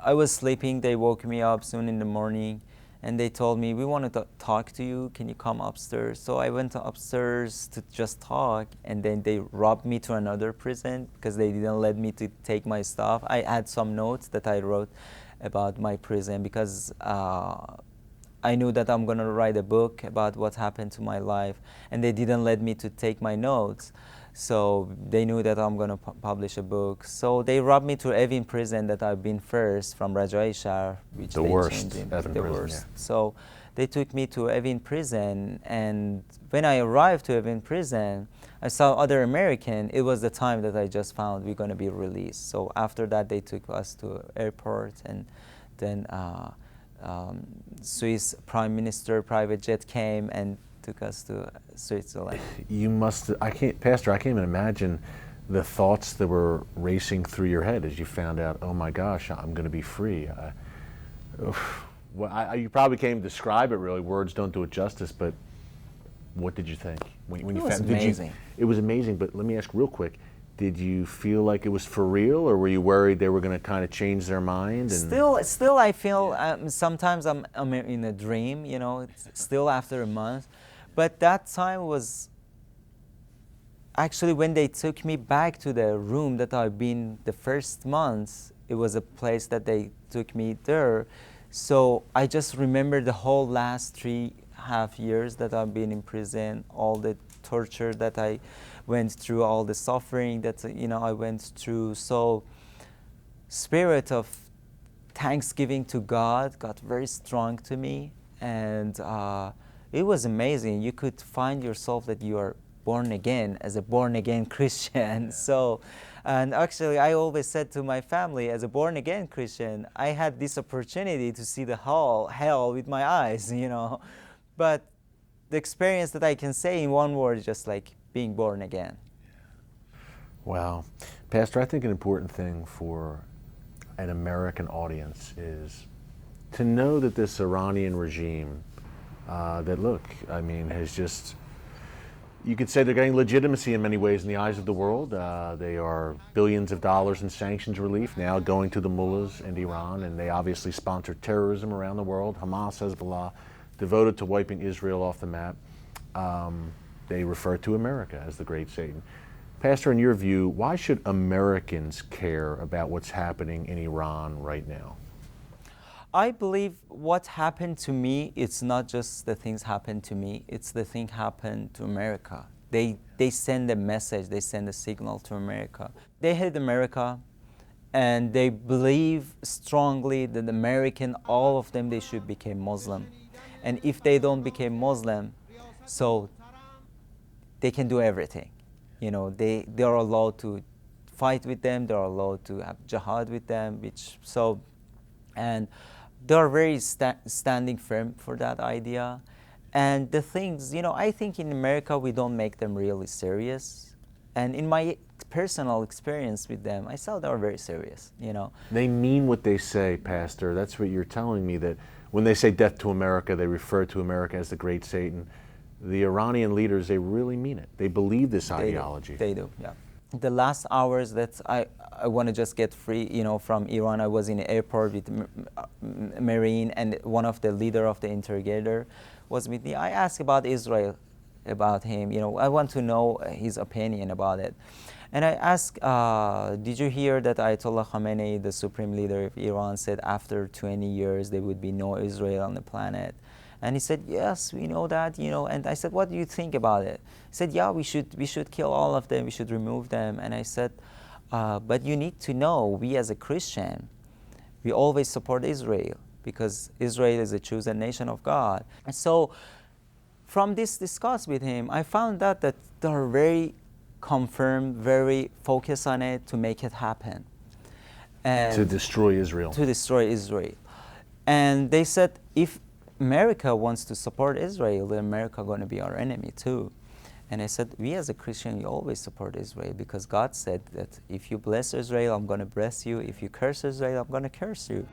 I was sleeping, they woke me up soon in the morning, and they told me, we want to talk to you, can you come upstairs? So I went upstairs to just talk, and then they robbed me to another prison because they didn't let me to take my stuff. I had some notes that I wrote about my prison because I knew that I'm going to write a book about what happened to my life, and they didn't let me to take my notes. So they knew that I'm going to publish a book. So they robbed me to Evin prison that I've been first from Rajai Shah, which the they worst, changed in Evin the prison, worst. yeah. So they took me to Evin prison, and when I arrived to Evin prison, I saw other American. It was the time that I just found we're going to be released. So after that, they took us to airport, and then Swiss Prime Minister private jet came and took us to Switzerland. You must, Pastor, I can't even imagine the thoughts that were racing through your head as you found out, oh my gosh, I'm going to be free. You probably can't even describe it really. Words don't do it justice, but what did you think? When It was amazing. It was amazing, but let me ask real quick, did you feel like it was for real, or were you worried they were going to kind of change their mind? And Still, I feel sometimes I'm in a dream, you know, still after a month. But that time was actually when they took me back to the room that I've been the first month. It was a place that they took me there. So I just remember the whole last 3.5 years that I've been in prison, all the torture that I went through, all the suffering that I went through. So spirit of thanksgiving to God got very strong to me, and it was amazing. You could find yourself that you are born again as a born again Christian. Yeah. So, and actually I always said to my family, as a born again Christian, I had this opportunity to see the hell with my eyes, But the experience that I can say in one word is just like being born again. Wow. Pastor, I think an important thing for an American audience is to know that this Iranian regime has just, you could say they're getting legitimacy in many ways in the eyes of the world. They are billions of dollars in sanctions relief now going to the mullahs in Iran, and they obviously sponsor terrorism around the world. Hamas, Hezbollah, devoted to wiping Israel off the map. They refer to America as the great Satan. Pastor, in your view, why should Americans care about what's happening in Iran right now? I believe what happened to me, it's not just the things happened to me, it's the thing happened to America. They send a message, they send a signal to America. They hate America, and they believe strongly that American, all of them, they should become Muslim. And if they don't become Muslim, so they can do everything. They are allowed to fight with them, they are allowed to have jihad with them, and they are very standing firm for that idea. And the things, I think in America we don't make them really serious. And in my personal experience with them, I saw they are very serious, They mean what they say, Pastor. That's what you're telling me, that when they say death to America, they refer to America as the great Satan. The Iranian leaders, they really mean it. They believe this ideology. They do, yeah. The last hours that I want to just get free, from Iran, I was in the airport with Marine, and one of the leader of the interrogator was with me. I asked about Israel, about him, I want to know his opinion about it. And I asked, did you hear that Ayatollah Khamenei, the supreme leader of Iran, said after 20 years there would be no Israel on the planet? And he said, yes, we know that, And I said, what do you think about it? He said, yeah, we should kill all of them. We should remove them. And I said, but you need to know, we as a Christian, we always support Israel because Israel is a chosen nation of God. And so from this discuss with him, I found out that they are very confirmed, very focused on it to make it happen. And to destroy Israel. To destroy Israel. And they said, if America wants to support Israel, then America going to be our enemy too. And I said, we as a Christian, we always support Israel because God said that if you bless Israel, I'm going to bless you. If you curse Israel, I'm going to curse you.